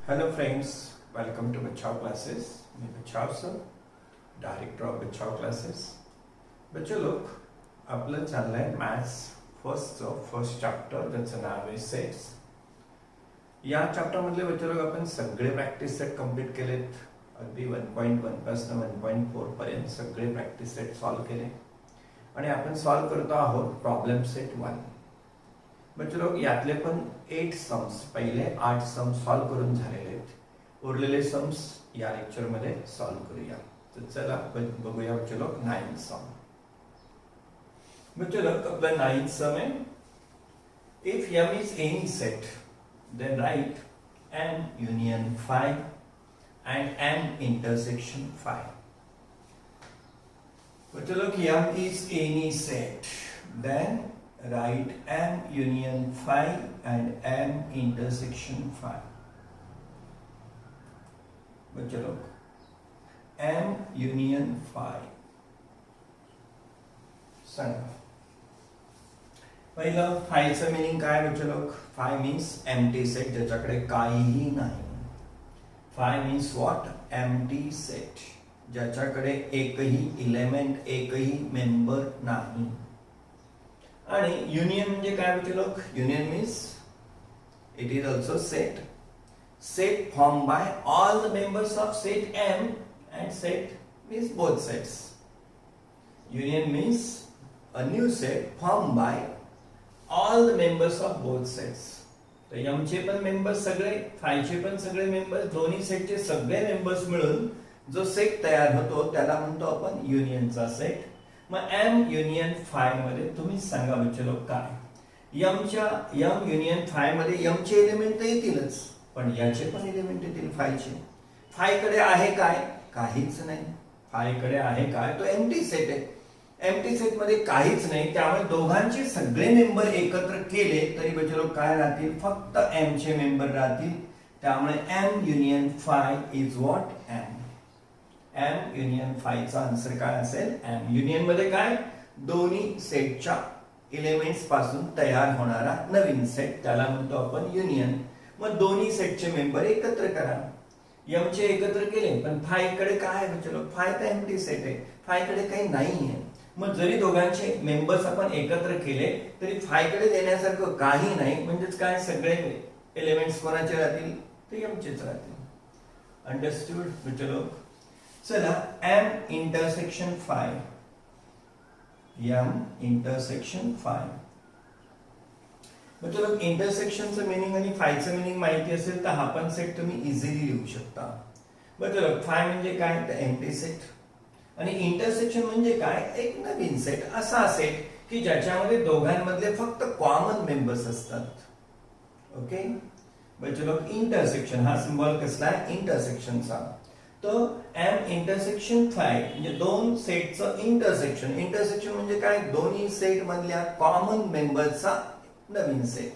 Hello friends, welcome to बचाव classes. मी बचाव sir, director of बचाव क्लासेस. बच्चो लोक, आपलं चाललंय मॅथ्स फर्स्ट चॅप्टर ज्याचं नाव आहे सेट्स. या चॅप्टर मधले बच्चो लोक आपण सगळे प्रॅक्टिस सेट कंप्लीट केलेत. अगदी 1.1 पासून 1.4 पर्यंत सगळे प्रॅक्टिस सेट सॉल्व्ह केले आणि आपण सॉल्व्ह करतो आहोत प्रॉब्लेम सेट 1. बच्चो लोक, यातले पण 8 सम्स, पहिले 8 सम्स सॉल्व्ह करून झालेले आहेत. उरलेले सम्स या लेक्चर मध्ये सॉल्व्ह करूया. तर चला बघूया बच्चो लोक 9 सम. बच्चो लोक, आपला 9 सम आहे. If m is any set, then write m union phi and m intersection phi. बच्चो लोक, m is any set, then write m union phi and m intersection phi. बच्चो लोग, m union phi सांगा. पहिलं फायचं मिनिंग काय बच्चो लोग? Five means empty set, ज्याच्याकडे काहीही नाही. Five means what? Empty set, ज्याच्याकडे एकही इलेमेंट, एकही मेंबर नाही. आणि युनियन म्हणजे काय बच्चे लोग? Union means it is also set form by all the members of set M and set means both sets. Union means a new set formed by all the members of both sets. तर M चे पण members सगळे, five चे पण सगळे members, दोन्ही सेटचे सगळे मेंबर्स मिळून जो सेट तयार होतो त्याला म्हणतो आपण युनियनचा सेट. मग m युनियन फाय मध्ये तुम्ही सांगा बच्चे लोक काय? m युनियन फाय मध्ये m चे एलिमेंट तर येतीलच, पण याचे पण एलिमेंट येतील फायचे. फाय कडे आहे काय? काहीच नाही. फाय कडे आहे काय? तो एम्प्टी सेट आहे. एम्प्टी सेट मध्ये काहीच नाही, त्यामुळे दोघांचे सगळे मेंबर एकत्र केले तरी बच्चे लोक काय राहतील? फक्त m चे मेंबर राहतील. त्यामुळे m union five is what? m. m union five चा आन्सर काय असेल? m. युनियन मध्ये काय? दोन्ही सेटच्या एलिमेंट्स पासून तयार होणारा नवीन सेट, त्याला म्हणतो आपण युनियन. मग दोन्ही सेटचे मेंबर एकत्र करा. m चे एकत्र केले, पण फाय कडे काय आहे बच्चे लोक? फाय तर एम्प्टी सेट आहे, फाय कडे काही नाहीये. मग जरी दोघांचे मेंबर्स आपण एकत्र केले तरी फाय कडे देण्यासारखं काही नाही. म्हणजेच काय? सगळे एलिमेंट्स कोणाचे राहतील? ते m चेच राहतील. अंडरस्टूड बच्चे लोक? चला, m intersection five. m intersection five. बच्चे लोक, इंटरसेक्शनचं मिनिंग आणि फायचं मिनिंग माहिती असेल तर हा पण सेट तुम्ही इझिली लिहू शकता. बच्चे लोक, फाय म्हणजे काय? तर एम्प्टी सेट. आणि इंटरसेक्शन म्हणजे काय? एक नवीन सेट, असा सेट की ज्याच्यामध्ये दोघांमधले फक्त कॉमन मेंबर्स असतात. ओके बच्चे लोक, इंटरसेक्शन हा सिंबल कसला आहे? इंटरसेक्शनचा. तर m इंटरसेक्शन फाय म्हणजे दोन सेटचं इंटरसेक्शन. इंटरसेक्शन म्हणजे काय? दोन्ही सेट मधल्या कॉमन मेंबर्सचा नवीन सेट.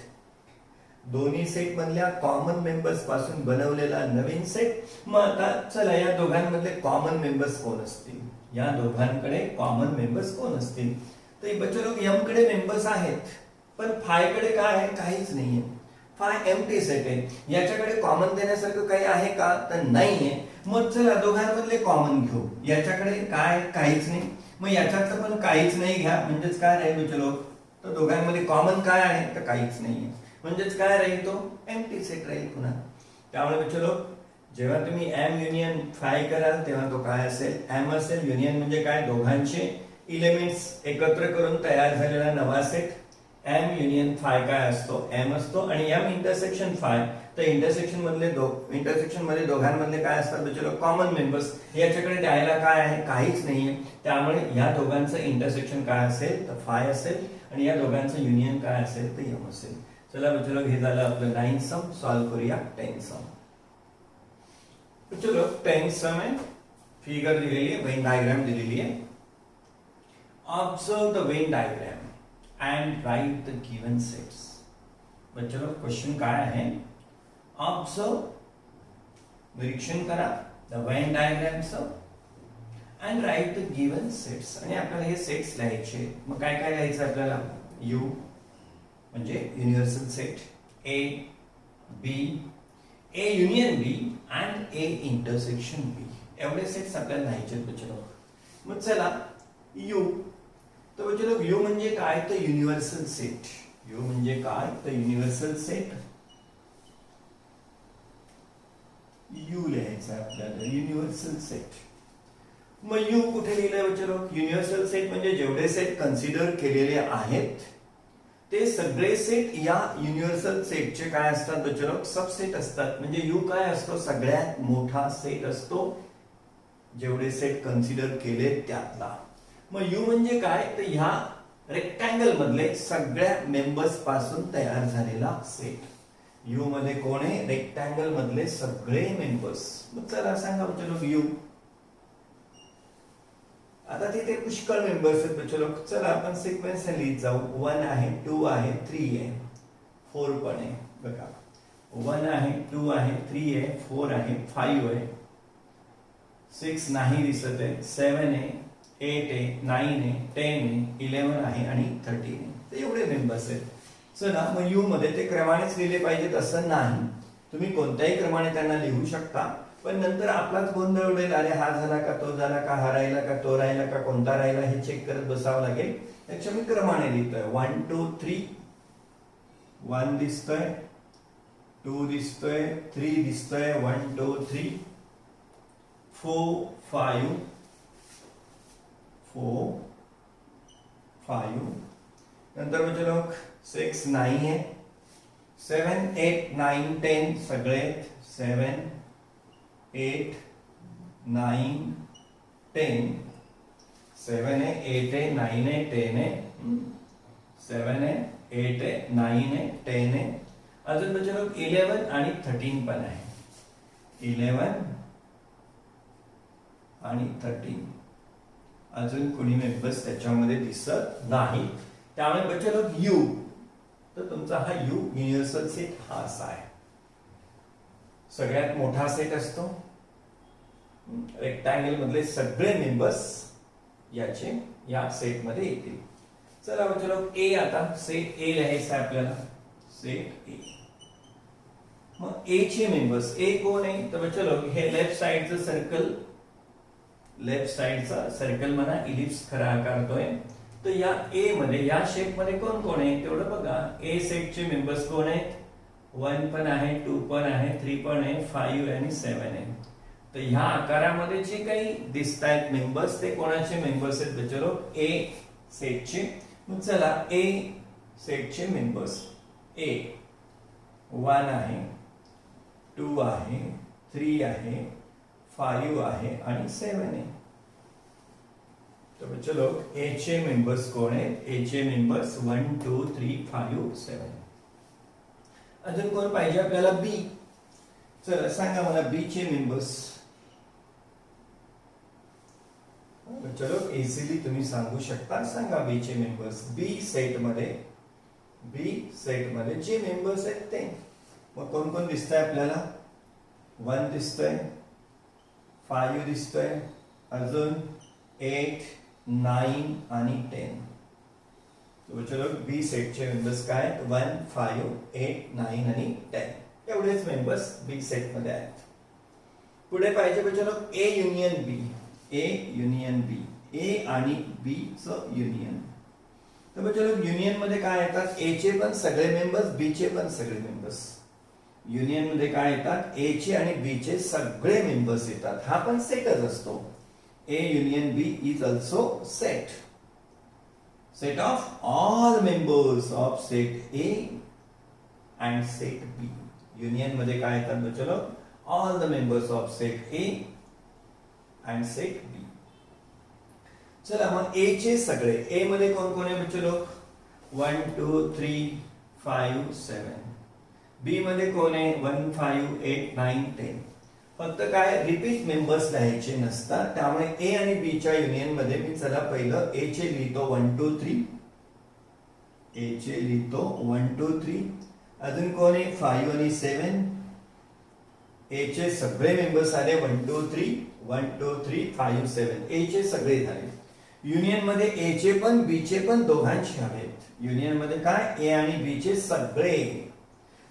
दोन्ही सेट मधल्या कॉमन मेंबर्स पासून बनवलेला नवीन सेट. मग आता चला, या दोघांमधले कॉमन मेंबर्स कोण असतील? या दोघांकडे कॉमन मेंबर्स कोण असतील? तर बच्चे लोक, m कडे मेंबर्स आहेत, पण फाय कडे काय आहे? काहीच नाहीये. फाय एम्प्टी सेट आहे, याच्याकडे कॉमन देण्यासारखं काही आहे का? तर नाहीये. मग चला दोघांमधले कॉमन घेऊ. याच्याकडे काय? काहीच नाही. मग याच्यातलं पण काहीच नाही घ्या. म्हणजेच काय राहील बच्चे लोक? तर दोघांमध्ये कॉमन काय आहे? तर काहीच नाहीये. म्हणजेच काय राहील? तो एम्प्टी सेट राहील पुन्हा. त्यामुळे बच्चे लोक, जेव्हा तुम्ही m युनियन फाय कराल तेव्हा तो काय असेल? m असेल. युनियन म्हणजे काय? दोघांचे इलेमेंट्स एकत्र करून तयार झालेला नवा सेट. m युनियन फाय काय असतो? m असतो. आणि m इंटरसेक्शन फाय, तर इंटरसेक्शन मध्ये दोघांमधले काय असतात बच्चे लोक? Common members. याच्याकडे द्यायला काय आहे? काहीच नाहीये. त्यामुळे या दोघांचं इंटरसेक्शन काय असेल? तर फाय असेल. आणि या दोघांचं युनियन काय असेल? तर m असेल. चला बच्चे लोक, हे झालं आपलं 9 सम. सॉल्व्ह करूया 10 सम. बच्चे लोक, 10 सम आहे. फिगर दिलेली आहे, वेन डायग्राम दिलेली आहे. Observe the Venn diagram and write the given sets. बच्चों लोग, क्वेश्चन काय आहे? ऑब्झर्व, निरीक्षण करा, द वेन डायग्रामचं and write the given sets. आणि आपल्याला हे सेट्स लिहायचे. मग काय काय लिहायचं आपल्याला? U म्हणजे universal set, A B A union B and A intersection B एवढे सेट्स आपल्याला लिहायचे बच्चो. मग चला यू. तर बच्चो यू म्हणजे काय तर युनिव्हर्सल सेट. यू म्हणजे काय तर युनिव्हर्सल सेट. यू लिहायचं आहे आपल्याला युनिव्हर्सल सेट. मग यू कुठे लिहिलंय बच्चो? युनिव्हर्सल सेट म्हणजे जेवढे सेट कन्सिडर केलेले आहेत ते सगळे सेट या युनिव्हर्सल सेटचे काय असतात बच्चो? सबसेट असतात. म्हणजे यू काय असतो? सगळ्यात मोठा सेट असतो जेवढे सेट कन्सिडर केले त्यातला. मग यू म्हणजे काय तर ह्या रेक्टँगल मधले सगळ्या मेंबर्स पासून तयार झालेला सेट. यू मध्ये कोण आहे? रेक्टँगल मधले सगळे मेंबर्स. मग चला सांगा बच्चो यू. आता तिथे पुष्कळ मेंबर्स आहेत बच्चो. चला आपण सिक्वेन्स लिहित जाऊ. 1 आहे, 2 आहे, 3 आहे, 4 पण आहे. बघा 1 आहे, 2 आहे, 3 आहे, 4 आहे, 5 आहे, 6 नाही दिसत आहे, 7 आहे, 8 आहे, 9 आहे, 10 आहे, 11 आहे आणि 13 आहे. तर एवढे मेंबर्स आहेत. चला मग यू मध्ये ते क्रमानेच लिहिले पाहिजेत असं नाही. तुम्ही कोणत्याही क्रमाने त्यांना लिहू शकता. पण नंतर आपलाच गोंधळ उडेल. अरे हा झाला का तो झाला का, हा राहिला का तो राहिला का, कोणता राहिला हे चेक करत बसावं लागेल. त्याच्या मी क्रमाने लिहितोय. 1 2 3. 1 दिसतोय, 2 दिसतोय, 3 दिसतोय, 1 2 3, 4 5, 4 5. नंतर म्हणजे लोक 6 नाही आहे, 7 8 9 10 सगळे 7 8 9 10. 7 आहे, 8 आहे, 9 आहे, 10 आहे, 7 आहे, 8 आहे, 9 आहे, 10 आहे. अजून बच्चे लोक 11 आणि 13 पण आहे. 11 आणि 13. अजून कोणी मेंबर्स त्याच्यामध्ये दिसत नाही. त्यामुळे बच्चे लोक यू. तर तुमचा हा यू युनिव्हर्सल सेट हा असा आहे. सगळ्यात मोठा सेट असतो. रेक्टँगल मधले सगळे मेंबर्स याचे या सेट मध्ये येतील. चला चलो ए. आता सेट ए लिहायचं आहे आपल्याला. सेट ए. मग ए चे मेंबर्स. ए कोण आहे तर चलो हे लेफ्ट साइडचं सर्कल, लेफ्ट साइडचा सर्कल म्हणा, इलिप्स खरा आकारतोय. तर या ए मध्ये या शेप मध्ये कोण कोण आहे तेवढं बघा. ए सेटचे मेंबर्स कोण आहेत? 1 पण आहे, 2 पण आहे, 3 पण आहे, 5 आणि 7 आहे. तर ह्या आकारामध्ये जे काही दिसत आहेत मेंबर्स ते कोणाचे मेंबर्स आहेत बच्चो? ए सेटचे. मग चला ए सेटचे मेंबर्स. ए 1 आहे, 2 आहे, 3 आहे, 5 आहे आणि 7 आहे. तर बच्चो लोग ए चे मेंबर्स कोण आहेत? ए चे मेंबर्स 1 2 3 5 7. अजून कोण पाहिजे आपल्याला? बी. चला सांगा मला बी चे मेंबर्स. चलो इझिली तुम्ही सांगू शकता. सांगा बी चे मेंबर्स. बी सेट मध्ये जे मेंबर्स आहेत ते. मग कोण कोण दिसतंय आपल्याला? 1 दिसतोय, 5 दिसतोय, अजून 8 9 आणि 10. चलो बी सेटचे मेंबर्स काय? 1 5 8 9 आणि 10. एवढेच मेंबर्स बी सेट मध्ये आहेत. पुढे पाहिजे बच्चो ए union B. A union B. ए आणि बी चं युनियन. तर बच्चो युनियन मध्ये काय येतात? ए चे पण सगळे मेंबर्स, बी चे पण सगळे मेंबर्स. युनियन मध्ये काय येतात? ए चे आणि बी चे सगळे मेंबर्स येतात. हा पण सेटच असतो. A union B is also set. Set of all members of set A and set B. Union मध्ये काय येतात बच्चो? All the members of set A and set B. चला मग ए चे सगळे. ए मध्ये कोण कोण आहे बच्चो? 1 2 3 5 7. बी मध्ये कोण आहे? 1 5 8 9 10. फक्त काय रिपीट मेंबर्स लिहायचे नसतात. त्यामुळे ए आणि बी च्या युनियन मध्ये मी चला पहिलं ए चे लिहितो 1 2 3. ए चे लिहितो 1 2 3. अजून कोण आहे? 5 आणि 7. ए चे सगळे मेंबर्स आले 1 2 3 1 2 3 5 7. ए चे सगळे झाले. युनियन मध्ये ए चे पण बी चे पण दोघांचे आहेत. युनियन मध्ये काय? ए आणि बी चे सगळे.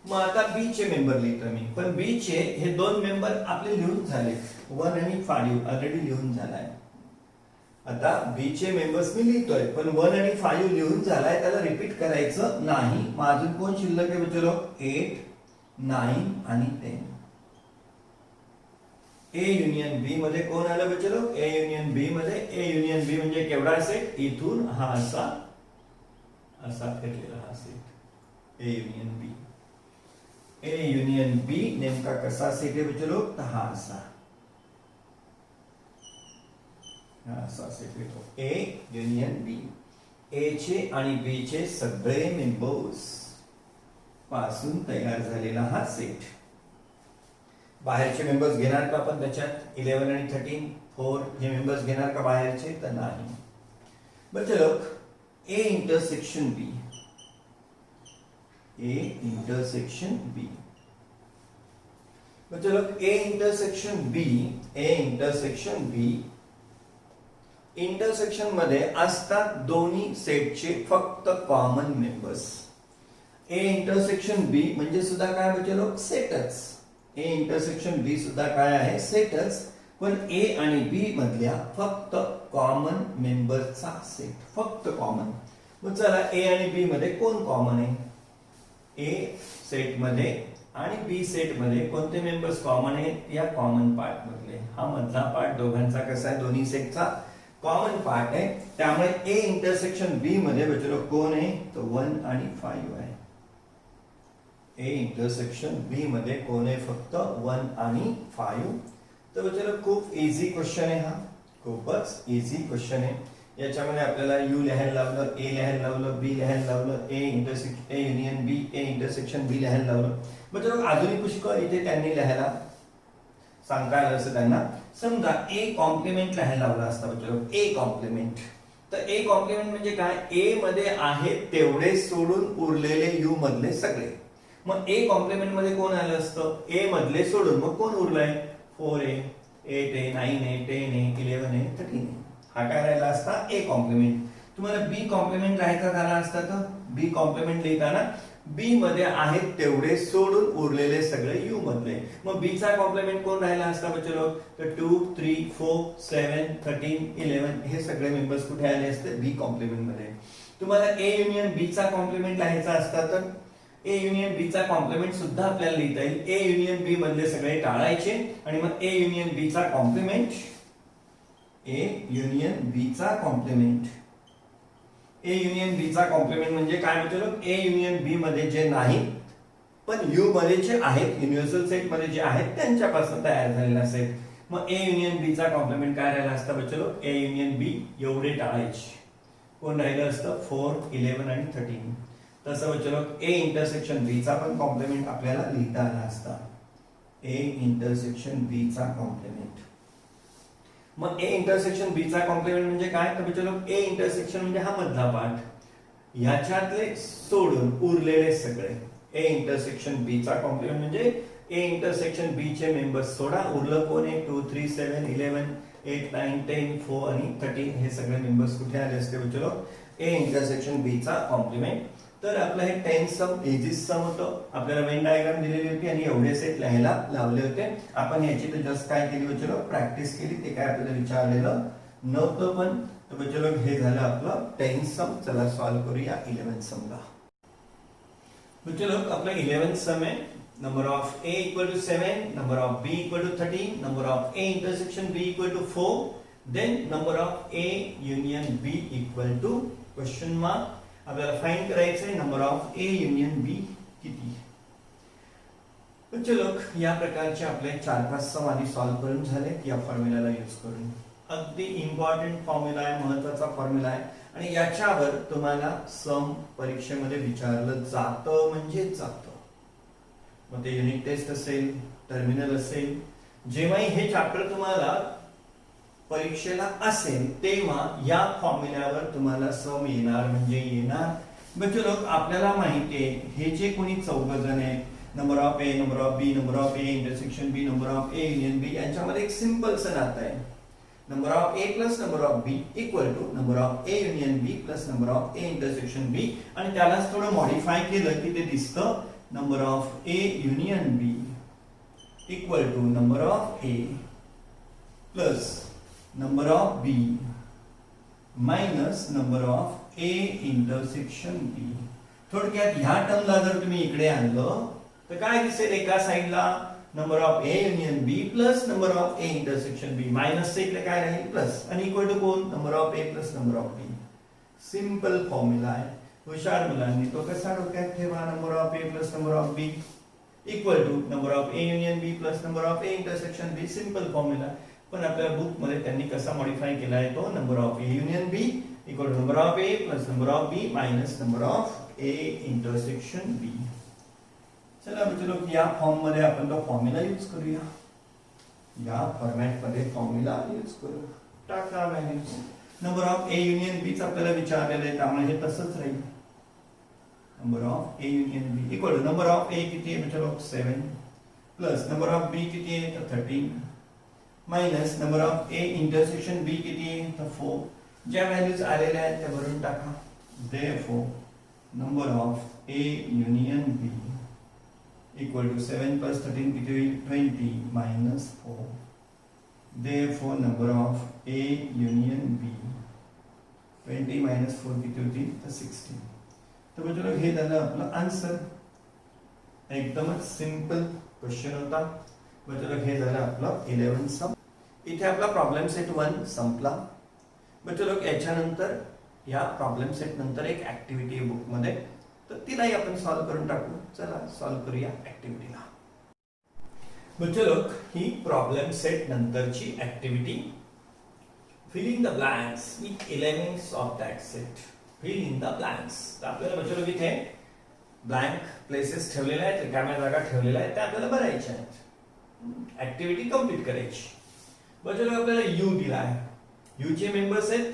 मग आता बी चे मेंबर लिहितो मी, पण बी चे हे दोन मेंबर आपले लिहून झाले, 1 आणि 5 ऑलरेडी लिहून झालाय. आता बी चे मेंबर्स मी लिहितोय, पण 1 आणि 5 लिहून झालाय, त्याला रिपीट करायचं नाही. मग अजून कोण शिल्लक आहे बच्चो लोग? 8, 9 आणि 10. ए युनियन बी मध्ये कोण आलं बच्चो लोग? ए युनियन बी मध्ये, ए युनियन बी म्हणजे केवढा सेट? इथून हा असा फिरलेला हा set, A union B. A union B नेमका कसा सेट आहे बच्चो लोग? हा असा सेट येतो, ए युनियन बी. ए चे आणि बी चे सगळे मेंबर्स पासून तयार झालेला हा सेट. बाहेरचे मेंबर्स घेणार का आपण त्याच्यात? 11 आणि 13, 4 हे मेंबर्स घेणार का बाहेरचे? तर नाही. बच्चे लोग, A intersection B, A intersection B. बच्चे लोग, A intersection B, A intersection B, intersection मध्ये असतात दोन्ही सेटचे फक्त common members. A intersection B म्हणजे सुद्धा काय बच्चे लोग? सेटच. ए इंटरसेक्शन बी सुद्धा काय आहे? सेटच. पण ए आणि बी मधल्या फक्त कॉमन मेंबरचा सेट, फक्त कॉमन. मग चला, ए आणि बी मध्ये कोण कॉमन आहे? ए सेट मध्ये आणि बी सेट मध्ये कोणते मेंबर्स कॉमन आहेत? या कॉमन पार्ट मधले. हा मधला पार्ट दोघांचा कसा आहे? दोन्ही सेटचा कॉमन पार्ट आहे. त्यामुळे ए इंटरसेक्शन बी मध्ये बच्चो कोण आहे? तर 1 आणि 5 आहे. ए इंटरसेक्शन बी मध्ये कोण आहे? फक्त 1 आणि 5. तर बच्चो खूप इझी क्वेश्चन आहे हा, खूपच इझी क्वेश्चन आहे. याच्यामध्ये आपल्याला यू लिहायला लावलं, ए लिहायला लावलं, बी लिहायला लावलं, ए युनियन बी, ए इंटरसेक्शन बी लिहायला लावलं. बच्चो आधुनिक पुष्कळ इथे त्यांनी लिहायला सांगता आलं असं त्यांना. समजा ए कॉम्प्लिमेंट लिहायला लावला असता बच्चो, ए कॉम्प्लिमेंट. तर ए कॉम्प्लिमेंट म्हणजे काय? ए मध्ये आहेत तेवढे सोडून उरलेले यू मधले सगळे. मग ए कॉम्प्लिमेंट मध्ये कोण आलं असतं? ए मधले सोडून मग कोण उरलंय? 4a, 8a, 9a, 10a, 11a, 13a. हा काय राहिला असता? A complement. तुम्हाला बी कॉम्प्लिमेंट लिहायचा झाला असता तर बी कॉम्प्लिमेंट लिहिताना बी मध्ये आहेत तेवढे सोडून उरलेले सगळे यू मधले. मग बी चा कॉम्प्लिमेंट कोण राहिला असता बच्चे लोग? तर 2, 3, 4, 7, 13, 11 हे सगळे मेंबर्स कुठे आले असते? बी कॉम्प्लिमेंट मध्ये. तुम्हाला ए युनियन बी चा कॉम्प्लिमेंट लिहायचा असता तर ए युनियन बी चा कॉम्प्लिमेंट सुद्धा आपल्याला लिहिता येईल. ए युनियन बी मधले सगळे टाळायचे आणि मग ए युनियन बी चा कॉम्प्लिमेंट, ए युनियन बी चा कॉम्प्लिमेंट. ए युनियन बी चा कॉम्प्लिमेंट म्हणजे काय म्हणतो लोक? ए युनियन बी मध्ये जे नाही पण यू मध्ये जे आहेत, युनिव्हर्सल सेट मध्ये जे आहेत त्यांच्यापासून तयार झालेला सेट. मग ए युनियन बी चा कॉम्प्लिमेंट काय राहिला असता बच्चे लोक? ए युनियन बी एवढे टाळायचे. कोण राहिलं असतं? 4, 11 आणि 13. तसं बच्चे लोक ए इंटरसेक्शन बी चा पण कॉम्प्लिमेंट आपल्याला लिहिता आला असता. ए इंटरसेक्शन बी चा कॉम्प्लिमेंट. मग ए इंटरसेक्शन बी चा कॉम्प्लिमेंट म्हणजे काय? तर बच्चे लोक ए इंटरसेक्शन म्हणजे हा मधला पार्ट, ह्याच्यातले सोडून उरलेले सगळे. ए इंटरसेक्शन बी चा कॉम्प्लिमेंट म्हणजे ए इंटरसेक्शन बी चे मेंबर्स सोडा, उरलं कोण आहे? 2, 3, 7, 11, 8, 9, 10, 4 आणि 13 हे सगळे मेंबर्स कुठे आले असते बच्चे लोक? ए इंटरसेक्शन बी चा कॉम्प्लिमेंट. तर आपलं हे 10 सम एजिस सम होतं. आपल्याला वेन डायग्राम दिलेली होती आणि एवढे सेट लिहायला लावले होते. आपण याची तर जस्ट काय केली बच्चे लोक? प्रॅक्टिस केली. ते काय आपल्याला विचारलेलं नव्हतं पण. तर बच्चे लोक हे झालं आपलं 10 सम. चला सॉल्व्ह करूया 11 सम ला. बच्चे लोक आपला 11 सम आहे. Number of A equal to 7, number of B equal to 13, number of A intersection B equal to 4, then number of A union B equal to question mark. आपल्याला फाइंड करायचं आहे number of A union B किती. बच्चे लोक या प्रकारचे आपले 4-5 सम आधी सॉल्व्ह करून झाले या फॉर्म्युलाला यूज करून. अगदी इम्पॉर्टंट फॉर्म्युला आहे, महत्वाचा फॉर्म्युला आहे आणि याच्यावर तुम्हाला सम परीक्षेमध्ये विचारलं जातं म्हणजे जातं. मग ते युनिट टेस्ट असेल, टर्मिनल असेल, जेव्हाही हे चॅप्टर तुम्हाला परीक्षेला असेल तेव्हा या फॉर्म्युल्यावर तुम्हाला सम येणार म्हणजे येणार. बच्चे लोक आपल्याला माहिती आहे हे जे कोणी 14 जण आहेत, number of A, number of B, number of A intersection B, number of A union B, यांच्यामध्ये एक सिंपल सा नातं आहे. Number of A plus number of B equal to number of A union B plus number of A intersection B. आणि त्यालाच थोडं modify केलं की ते दिसतं number of A union B equal to number of A plus number of B minus number of A intersection B. थोडक्यात ह्या टर्मला जर तुम्ही इकडे आणलं तर काय दिसेल, एका साइडला number of A union B plus number of A intersection B minus इकडे काय राहील प्लस आणि इक्वल टू कोण, number of A plus number of B. Simple formula आहे. हुशार मुलांनी तो कसा डोक्यात ठेवा, number of A plus number of B equal to number of A union B plus number of A intersection B. Simple formula. पण आपल्या book मध्ये त्यांनी कसा मॉडिफाय केला आहे तो, number of A union B equal to number of A plus number of B minus number of A intersection B. चला बच्चों, या फॉर्म मध्ये आपण तो फॉर्म्युला यूज करूया. या फॉर्मॅट मध्ये फॉर्म्युला यूज करू. टाका values. Number of A union B चा आपल्याला विचारलेलं आहे त्यामुळे हे तसंच राहील. Number of A union B equal to number of A किती आहे बच्चों, 7 प्लस नंबर ऑफ बी किती आहे तर 13 minus number of A intersection B किती आहे तर 4. ज्या व्हॅल्यूज आलेल्या आहेत त्या भरून टाका. Therefore number of A union B equal to 7 प्लस 13 किती होईल 20 minus 4. Therefore number of A union B 20 minus 4 किती होती तर 16. तर बच्चों हे झालं आपलं आन्सर. एकदमच सिंपल क्वेश्चन होता बच्चों. हे झालं आपलं 11 सम. इथे आपला प्रॉब्लेम सेट 1 संपला बच्चों. याच्यानंतर या प्रॉब्लेम सेट नंतर एक ऍक्टिव्हिटी आहे बुक मध्ये, तर तिलाही आपण सॉल्व्ह करून टाकू. चला सॉल्व्ह करूया ऍक्टिव्हिटीला. बच्चों, ही प्रॉब्लेम सेट नंतरची activity, filling the blanks with elements of that set. Fill in the blanks. तर आपल्याला बच्चों इथे ब्लँक प्लेसेस ठेवलेल्या आहेत, रिकाम्या जागा ठेवलेल्या आहेत, त्या आपल्याला भरायच्या आहेत. ऍक्टिव्हिटी कंप्लीट करायची. बच्चों आपल्याला यू दिला आहे. यू चे मेंबर्स आहेत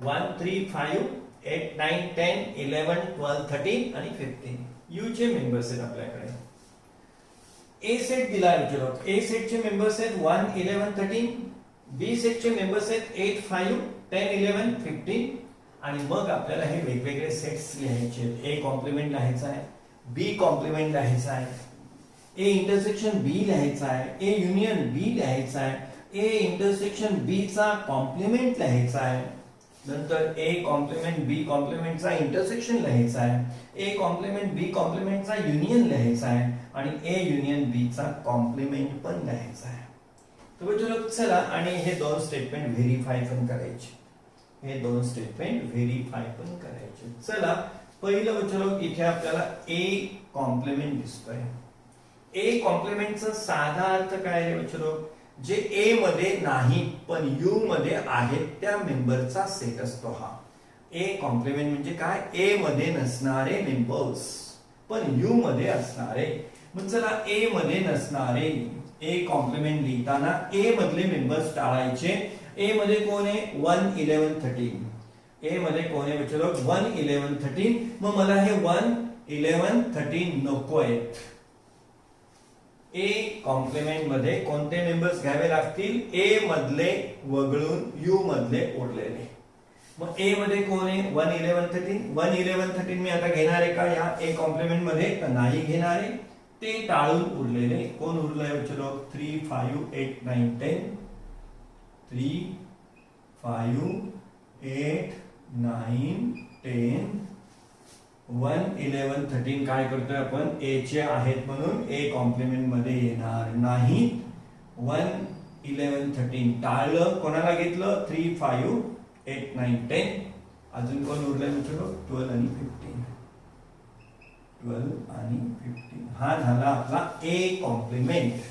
1 3 5 8 9 10 11 12 13 आणि 15. यू चे मेंबर्स आहेत आपल्याकडे. ए सेट दिला आहे बच्चों. ए सेट चे मेंबर्स आहेत 1 11 13. बी सेट चे मेंबर्स आहेत 8 5 10 11 15. आणि मग आपल्याला हे वेगवेगळे सेट्स लिहायचे आहेत. ए कॉम्प्लिमेंट लिहायचा आहे, बी कॉम्प्लिमेंट लिहायचा आहे, ए इंटरसेक्शन बी लिहायचा आहे, ए युनियन बी लिहायचा आहे, ए इंटरसेक्शन बी चा कॉम्प्लिमेंट लिहायचा आहे, नंतर ए कॉम्प्लिमेंट बी कॉम्प्लिमेंटचा इंटरसेक्शन लिहायचा आहे, ए कॉम्प्लिमेंट बी कॉम्प्लिमेंटचा युनियन लिहायचा आहे आणि ए युनियन बी चा कॉम्प्लिमेंट पण लिहायचा आहे. तर बच्चों चला आणि हे दोन स्टेटमेंट व्हेरीफाय पण करायचे. हे दोन स्टेटमेंट व्हेरीफाय पण करायचे. चला पहिलं बच्चों इथे आपल्याला ए कॉम्प्लिमेंट दिसतोय. ए कॉम्प्लिमेंटचा साधा अर्थ काय आहे बच्चों, जे ए मध्ये नाही पण यू मध्ये आहेत त्या मेंबरचा सेट असतो हा. ए कॉम्प्लिमेंट म्हणजे काय, ए मध्ये नसणारे मेंबर्स पण यू मध्ये असणारे. मग चला ए मध्ये नसणारे ए कॉम्प्लिमेंट लिहिताना ए मधले मेंबर्स टाळायचे. ए मध्ये कोण आहे 1 11 13. ए मध्ये कोण आहे बच्चों 1 11 13. मग मला हे 1 11 13 नको आहेत. ए कॉम्प्लिमेंट मध्ये कोणते मेंबर्स घ्यावे लागतील, ए मधले वगळून यू मधले उरलेले. मग ए मध्ये कोण आहे 1 11 13. 1 11 13 मी आता घेणार आहे का या ए कॉम्प्लिमेंट मध्ये तर नाही घेणार आहे. ते टाळून उरलेले कोण उरलंय बच्चों 3 5 8 9 10. 3 5 8 9 10. 1 11 13 काय करतोय आपण, ए चे आहेत म्हणून ए कॉम्प्लिमेंट मध्ये येणार नाही. 1 11 13 टाळलं, कोणाला घेतलं 3 5 8 9 10. अजून कोण उरलंय बच्चों 12 आणि 15. 12 आणि 15 हा झाला आपला ए कॉम्प्लिमेंट.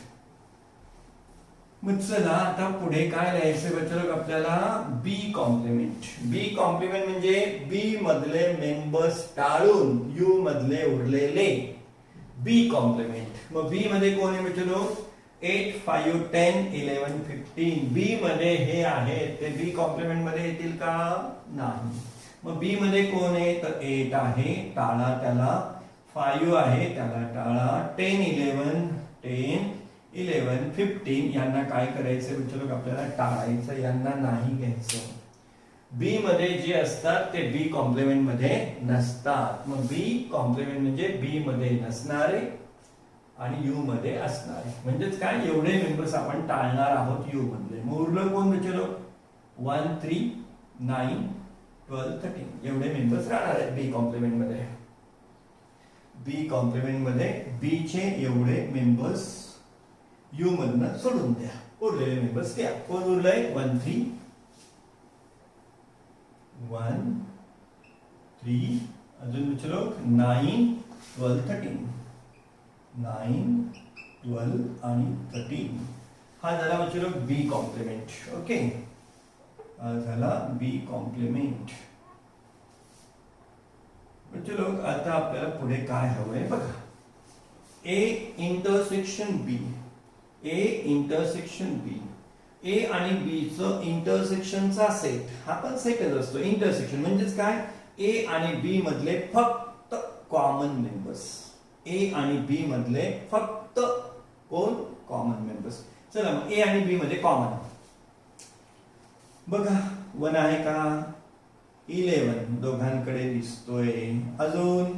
मग चला आता पुढे काय लिहायचं बच्चों आपल्याला, बी कॉम्प्लिमेंट. बी कॉम्प्लिमेंट म्हणजे बी मधले मेंबर्स टाळून यू मधले उरलेले बी कॉम्प्लिमेंट. मग बी मध्ये कोण आहे बच्चों 8 5 10 11 15. बी मध्ये हे आहे ते बी कॉम्प्लिमेंट मध्ये येतील का, नाही. मग बी मध्ये कोण आहे तर 8 आहे, टाळा त्याला. 5 आहे त्याला टाळा. 10 11 10 11 15 यांना काय करायचं बच्चों आपल्याला टाळायचं, यांना नाही घ्यायचं. बी मध्ये जे असतात ते बी कॉम्प्लिमेंट मध्ये नसतात. मग बी कॉम्प्लिमेंट म्हणजे बी मध्ये नसणारे आणि यू मध्ये असणारे. म्हणजेच काय, एवढे मेंबर्स आपण टाळणार आहोत यू मधले. मग उरलं कोण बचलो? 1 3 9 12 13 एवढे मेंबर्स राहणार आहेत बी कॉम्प्लिमेंट मध्ये. बी कॉम्प्लिमेंट मध्ये बी चे एवढे मेंबर्स यू मधनं सोडून द्या. उरलेले मेंबर्स घ्या. कोण उरलंय? 1 3 1 3 अजून बचलो 9 12 13 9 12 आणि 13. हा झाला बचलो बी कॉम्प्लिमेंट. ओके, हा झाला बी कॉम्प्लिमेंट. बच्चे लोग आता आपल्याला पुढे काय हवंय बघा. ए intersection B. A intersection B. ए आणि बी चं इंटरसेक्शनचा सेट हा पण सेटच असतो. इंटरसेक्शन म्हणजेच काय, ए आणि बी मधले फक्त कॉमन मेंबर्स. ए आणि बी मधले फक्त कोण? Common members. चला मग ए आणि बी मध्ये कॉमन बघा. 1 आहे का? 11 दोघांकडे दिसतोय. अजून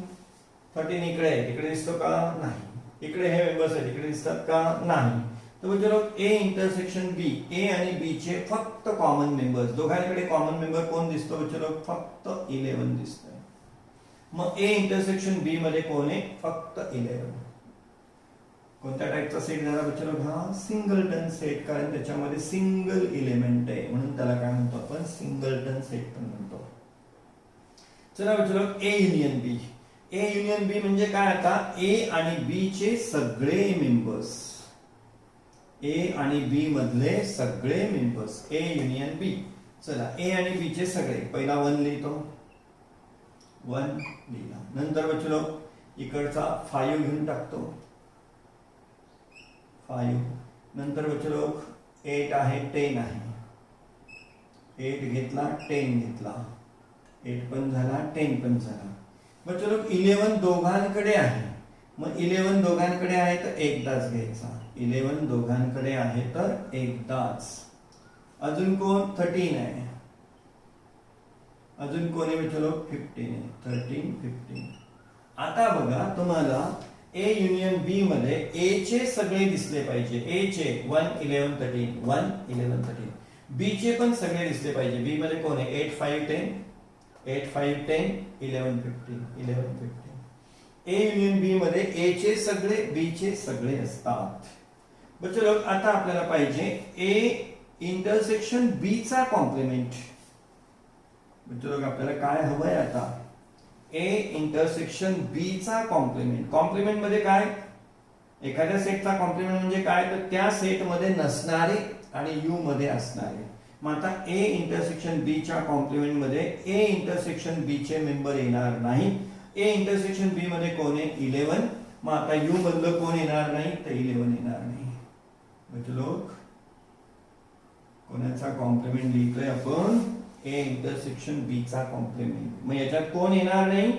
13 इकडे आहे, तिकडे दिसतो का? नाही. इकडे हे मेंबर्स आहेत, इकडे दिसतात का? नाही. तर चलो ए इंटरसेक्शन बी. ए आणि बी चे फक्त कॉमन मेंबर्स. दोघांकडे कॉमन मेंबर कोण दिसतो? चलो फक्त 11 दिसतोय. मग ए इंटरसेक्शन बी मध्ये कोण आहे? फक्त 11. कोणत्या टाइपचा सेट झाला बच्चो? हा सिंगलटन सेट, कारण त्याच्यामध्ये सिंगल एलिमेंट आहे म्हणून त्याला काय म्हणतो आपण? सिंगलटन सेट पण म्हणतो. चला बच्चो, ए युनियन बी. ए युनियन बी म्हणजे काय? आता ए आणि बी चे सगळे मेंबर्स. ए आणि बी मधले सगळे मेंबर्स. ए युनियन बी. चला ए आणि बी चे सगळे. पहिला 1 लिहितो. 1 लिहिला. नंतर बच्चो इकडचा 5 घेऊन टाकतो. 5 नंतर बच्चो 8 आहे, 10 आहे. 8 घेतला, 10 घेतला. 8 पण झाला, 10 पण झाला. बच्चो 11 दोघांकडे आहे. मग 11 दोघांकडे आहे तर एकदाच घ्यायचा. 11 दोघांकडे आहे तर एकदाच. अजून कोण? 13 आहे. अजून कोण आहे बच्चो? 15 आहे. 13 15. आता बघा तुम्हाला ए युनियन बी मध्ये ए चे सगळे दिसले पाहिजे. ए चे 1 11 13 1 11 13. बी चे पण सगळे दिसले पाहिजे. बी मध्ये कोण आहे? 8 5 10 8 5 10 11 15 11 15. ए युनियन बी मध्ये ए चे सगळे, बी चे सगळे असतात. बच्चे लोक आता आपल्याला पाहिजे ए इंटरसेक्शन बी चा कॉम्प्लिमेंट. बच्चे लोक आपल्याला काय हवंय आता? ए इंटरसेक्शन बी चा कॉम्प्लिमेंट. कॉम्प्लिमेंट मध्ये काय? एखाद्या सेटचा कॉम्प्लिमेंट म्हणजे काय? तर त्या सेट मध्ये नसणारे आणि यू मध्ये असणारे. मग आता ए इंटरसेक्शन बी च्या कॉम्प्लिमेंट मध्ये ए इंटरसेक्शन बी चे मेंबर येणार नाही. ए इंटरसेक्शन बी मध्ये कोण आहे? 11. मग आता यू मधलं कोण येणार नाही? तर 11 येणार नाही. म्हणजे लोक कोणाचा कॉम्प्लिमेंट लिहितोय आपण? ए इंटरसेक्शन बी चा कॉम्प्लिमेंट. मग याच्यात कोण येणार नाही?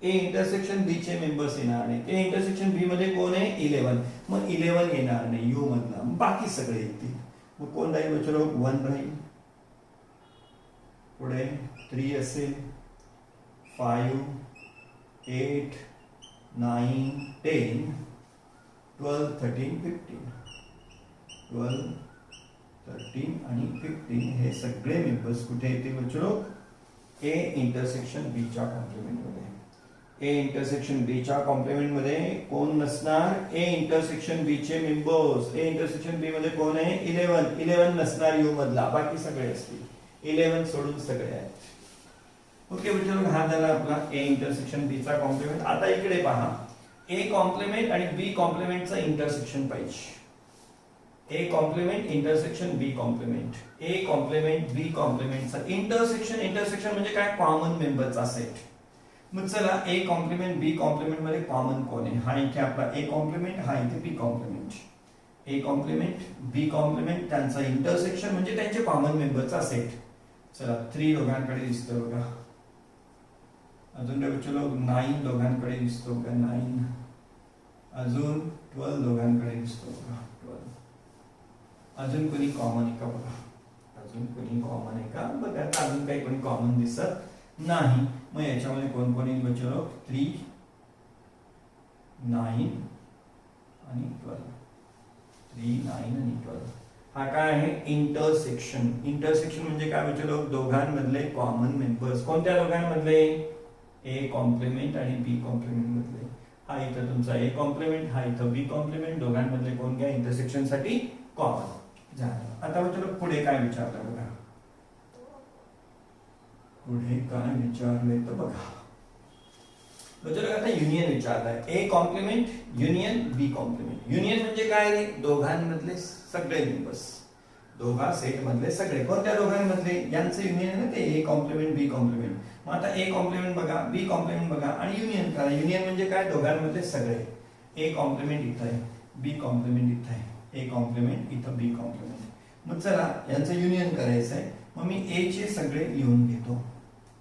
ए इंटरसेक्शन बी चे मेंबर्स येणार नाही. ए इंटरसेक्शन बी मध्ये कोण आहे? 11. मग 11 येणार नाही यू मधला. बाकी सगळे येतील. मग कोण राहील बच्चो? 1 राहील. पुढे 3 असेल, 5 8 9 10 12 13 15. 12 13 आणि 15 हे सगळे मेंबर्स कुठे येतील बच्चो? ए इंटरसेक्शन बी च्या कॉम्प्लिमेंट मध्ये. ए इंटरसेक्शन बी च्या कॉम्प्लिमेंट मध्ये कोण नसणार? ए इंटरसेक्शन बी चे मेंबर्स. ए इंटरसेक्शन बी मध्ये कोण आहे? 11. 11 नसणार यू मधला, बाकी सगळे असतील. 11 सोडून सगळे आहेत. ओके बच्चो, हा झाला आपला ए इंटरसेक्शन बी चा कॉम्प्लिमेंट. आता इकडे पहा, ए कॉम्प्लिमेंट आणि बी कॉम्प्लिमेंटचा इंटरसेक्शन पाहिजे. A complement intersection B complement. A complement B कॉम्प्लिमेंटचा इंटरसेक्शन. इंटरसेक्शन म्हणजे काय? कॉमन मेंबरचा सेट. मग चला ए कॉम्प्लिमेंट बी कॉम्प्लिमेंट मध्ये कॉमन कोण आहे? हा इथे आपला ए कॉम्प्लिमेंट, हा इथे B complement. A complement B complement त्यांचा इंटरसेक्शन म्हणजे त्यांचे कॉमन मेंबरचा सेट. चला 3 दोघांकडे दिसतो बघा. अजून चलो 9 दोघांकडे दिसतो बघा. 9. अजून 12 दोघांकडे दिसतो बघा. 12. अजून कोणी कॉमन आहे का बघा? अजून कोणी कॉमन आहे का बघा. आता अजून काही कोणी कॉमन दिसत नाही. मग याच्यामध्ये कोण कोण येईल बच्चो? 3, 9 आणि 12. 3, 9 आणि 12. हा काय आहे? इंटरसेक्शन. इंटरसेक्शन म्हणजे काय बच्चो? दोघांमधले कॉमन मेंबर्स. कोणत्या दोघांमधले? ए कॉम्प्लिमेंट आणि बी कॉम्प्लिमेंट मधले. हा इथं तुमचा ए कॉम्प्लिमेंट, हा इथं बी कॉम्प्लिमेंट, दोघांमधले कोण घ्या इंटरसेक्शन साठी कॉमन झालं. आता बच्चो पुढे काय विचारलं बघा. पुढे काय विचारले तर बघा. बच्चो आता युनियन विचारलाय. A complement union B complement. Union म्हणजे काय रे? दोघांमधले सगळे मेंबर्स. दोघा सेट मधले सगळे. कोणत्या दोघांमधले? यांचं युनियन आहे ना ते ए कॉम्प्लिमेंट बी कॉम्प्लिमेंट. मग आता ए कॉम्प्लिमेंट बघा, बी कॉम्प्लिमेंट बघा आणि युनियन करा. युनियन म्हणजे काय? दोघांमधले सगळे. ए कॉम्प्लिमेंट इथं आहे, बी कॉम्प्लिमेंट इथं आहे, ए कॉम्प्लिमेंट इथं, बी कॉम्प्लिमेंट. मग चला यांचं युनियन करायचं आहे. मग मी ए चे सगळे लिहून घेतो.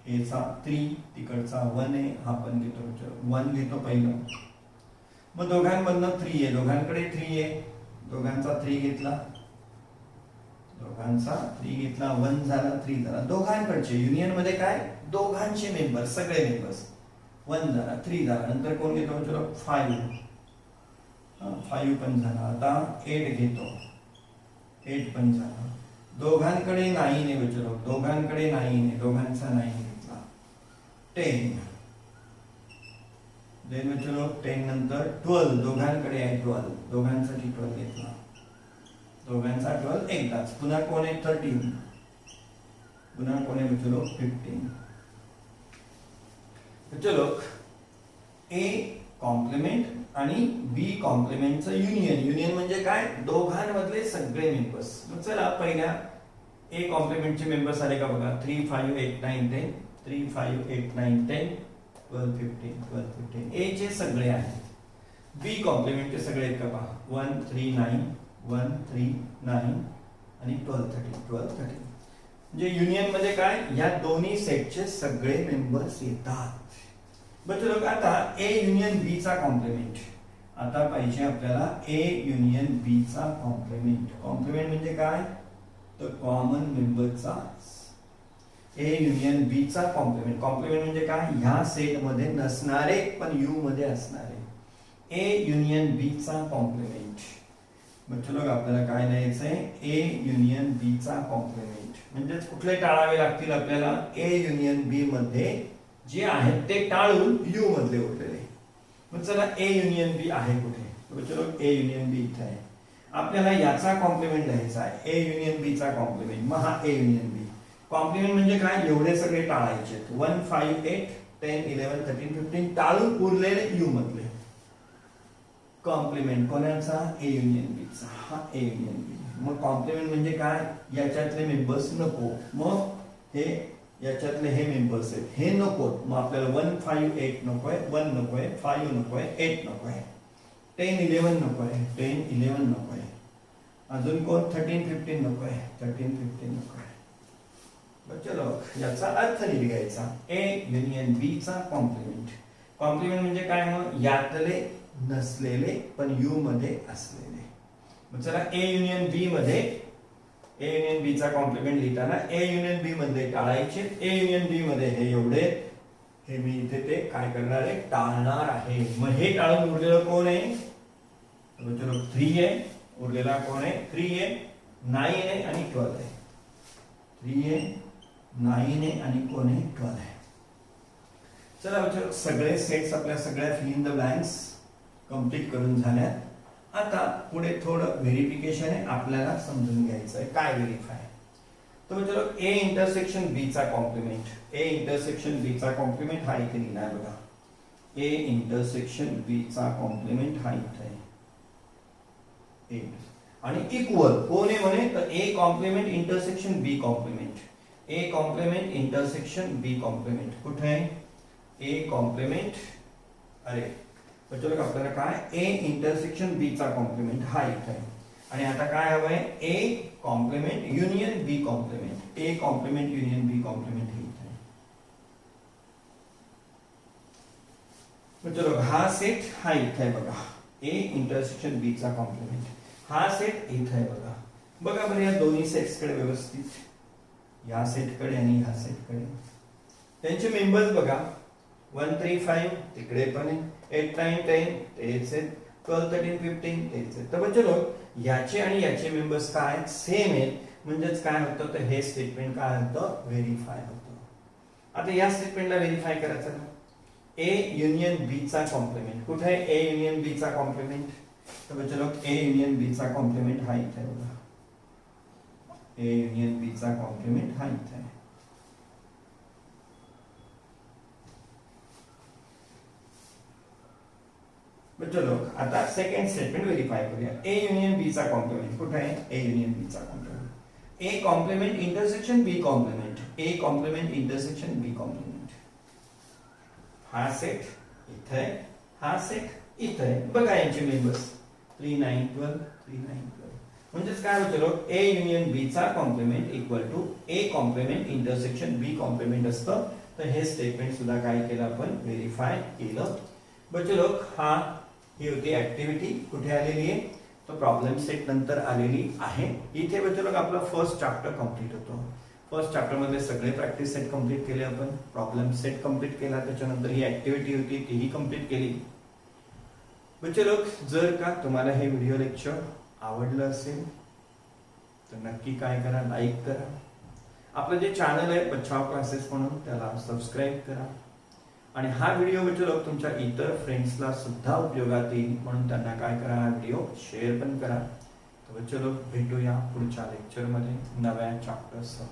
ए चा 3, तिकडचा 1 आहे, हा पण घेतो. 1 घेतो पहिलं. मग दोघांमधनं 3 आहे, दोघांकडे 3 आहे, दोघांचा 3 घेतला, दोघांचा 3 घेतला, 1 झाला, 3 झाला. दोघांकडचे युनियन मध्ये काय? दोघांचे मेंबर, सगळे मेंबर्स. 1 झाला, 3 झाला. नंतर कोण घेतो? चलो 5. 5 पण झाला. आता 8 घेतो, 8 पण झाला. दोघांकडे 9 आहे बच्चो, दोघांकडे 9 आहे, दोघांचा 9 घेतला. 10 देन बच्चो 10 नंतर 12, दोघांकडे आहे 12, दोघांसाठी 12 घेतला, दोघांचा 12 एकदाच. पुन्हा कोण आहे? 13. पुन्हा कोण आहे बच्चो? 15. चलो ए कॉम्प्लिमेंट आणि बी कॉम्प्लिमेंटचं युनियन. युनियन म्हणजे काय? दोघांमधले सगळे मेंबर्स. मग चला पहिल्या ए कॉम्प्लिमेंटचे मेंबर्स आले का बघा. 3, 5, 8, 9, 10. 3, 5, 8, 9, 10, 12, 15, 12, 15. ए चे सगळे आहेत. बी कॉम्प्लिमेंटचे सगळे आहेत का पहा. 1, 3, 9, 1, 3, 9 आणि 12, 13, 12, 13. म्हणजे युनियन मध्ये काय? या दोन्ही सेटचे सगळे मेंबर्स येतात. बच्चो लोक आता ए युनियन बी चा कॉम्प्लिमेंट. आता पाहिजे आपल्याला ए युनियन बी चा कॉम्प्लिमेंट. कॉम्प्लिमेंट म्हणजे काय? तर कॉमन मेंबरचा. ए युनियन बी चा कॉम्प्लिमेंट. कॉम्प्लिमेंट म्हणजे काय? ह्या सेट मध्ये नसणारे पण यू मध्ये असणारे. ए युनियन बी चा कॉम्प्लिमेंट. बच्चो लोक आपल्याला काय लिहायचंय? ए युनियन बी चा कॉम्प्लिमेंट. म्हणजेच कुठले टाळावे लागतील आपल्याला? ए युनियन बी मध्ये जे आहेत ते टाळून यू मधले उरलेले. मग चला ए युनियन बी आहे कुठे? बच्चो लोक ए युनियन बी इथे आहे. आपल्याला याचा कॉम्प्लिमेंट लिहायचा आहे. ए युनियन बी चा कॉम्प्लिमेंट. मग हा ए युनियन बी. कॉम्प्लिमेंट म्हणजे काय? एवढे सगळे टाळायचे. 1, 5, 8, 10, 11, 13, 15 टाळून उरलेले यू मधले. कॉम्प्लिमेंट कोणाचा? ए युनियन बी चा. हा ए युनियन बी. मग कॉम्प्लिमेंट म्हणजे काय? याच्यातले मेंबर्स नको. मग हे याच्यातले हे मेंबर्स आहेत, हे नको. मग आपल्याला 1, 5, 8 नकोय, 1 नकोय, 5 नकोय, 8 नकोय, 10, 11 नकोय, 10, 11 नकोय. अजून कोण? 13, 15 नकोय, 13, 15 नकोय. चलो याचा अर्थ लिहायचा. ए युनियन बी चा कॉम्प्लिमेंट. कॉम्प्लिमेंट म्हणजे काय? मग यातले नसलेले पण यू मध्ये असलेले. मग चला ए युनियन बी मध्ये ए युनियन बी चा कॉम्प्लिमेंट लिहिताना ए युनियन बी मध्ये टाळायचे. ए युनियन बी मध्ये हे एवढे, हे मी इथे ते काय करणार आहे? टाळणार आहे. मग हे टाळून उरलेलं कोण आहे? चलो 3 आहे. उरलेला कोण आहे? 3 आहे, 9 आहे आणि 12 आहे. 3 आहे, 9 आहे आणि कोण आहे? 12 आहे. चला बच्चो सगळे सेट्स आपल्या सगळ्या fill in the blanks complete करून झाल्यात. आता पुढे थोडं व्हेरिफिकेशन आहे, आपल्याला समजून घ्यायचं आहे. काय व्हेरीफाय? तर चलो ए इंटरसेक्शन बी चा कॉम्प्लिमेंट. ए इंटरसेक्शन बी चा कॉम्प्लिमेंट हा इथे लिहिला आहे बघा. ए इंटरसेक्शन बी चा कॉम्प्लिमेंट हा इथे आहे. ए आणि इक्वल कोण आहे म्हणे? तर A complement intersection B complement. A complement intersection B complement कुठे आहे? A complement. अरे चलो आपल्याला काय? ए इंटरसेक्शन बी चा कॉम्प्लिमेंट हा इथे आहे. आणि आता काय हवंय? A complement union B complement. A complement union B complement हे इथे आहे. चलो हा सेट हा इथे आहे बघा. ए इंटरसेक्शन बी चा कॉम्प्लिमेंट हा सेट इथे आहे बघा. बघा बरं या दोन्ही सेट्स कडे व्यवस्थित. ह्या सेटकडे आणि ह्या सेटकडे. त्यांचे मेंबर्स बघा 1 3 5 तिकडे पण आहे, 8 9 10 तेच आहेत, 12 13 15 तेच आहेत. तर बच्चे लोक याचे आणि याचे मेंबर्स काय सेम आहेत, म्हणजेच काय होतं तर हे स्टेटमेंट काय होतं व्हेरीफाय होतं. आता या स्टेटमेंटला व्हेरीफाय करायचं ना, ए युनियन बी चा कॉम्प्लिमेंट कुठे आहे, ए युनियन बी चा कॉम्प्लिमेंट. तर बच्चे लोक ए युनियन बी चा कॉम्प्लिमेंट हा इथे आहे बघा, ए युनियन बी चा कॉम्प्लिमेंट हा इथे आहे. चलो आता सेकंड स्टेटमेंट व्हेरीफाय करूया. ए युनियन बी चा कॉम्प्लिमेंट कुठे आहे, ए युनियन बी चा complement, A complement intersection B complement, A complement intersection B complement. हा सेट इथे आहे, हा सेट इथे आहे. बघा यांचे मेंबर्स 3 9 12 3 9 12. म्हणजेच काय होतं लोक, ए युनियन बी चा complement equal to A complement intersection B complement असतं. तर हे स्टेटमेंट सुद्धा काय केलं आपण व्हेरीफाय केलं. बच्चे लोक हा ही होती ऍक्टिव्हिटी, कुठे आलेली आहे तो प्रॉब्लेम सेट नंतर आलेली आहे. इथे बच्चे लोक आपला फर्स्ट चॅप्टर कंप्लीट होतो. फर्स्ट चॅप्टर मध्ये सगळे प्रॅक्टिस सेट कंप्लीट केले आपण, प्रॉब्लेम सेट कंप्लीट केला, त्याच्यानंतर ही ऍक्टिव्हिटी होती तीही कंप्लीट केली. बच्चे लोक जर का तुम्हाला हे व्हिडिओ लेक्चर आवडलं असेल तर नक्की काय करा, लाईक करा. आपलं जे चॅनल आहे बचाव क्लासेस म्हणून त्याला सबस्क्राईब करा. आणि हा व्हिडिओ बच्चे लोक तुमच्या इतर फ्रेंड्सला सुद्धा उपयोगात येईल म्हणून त्यांना काय करा, हा व्हिडिओ शेअर पण करा. तर बच्चे लोक भेटूया पुढच्या लेक्चरमध्ये नव्या चॅप्टरसह.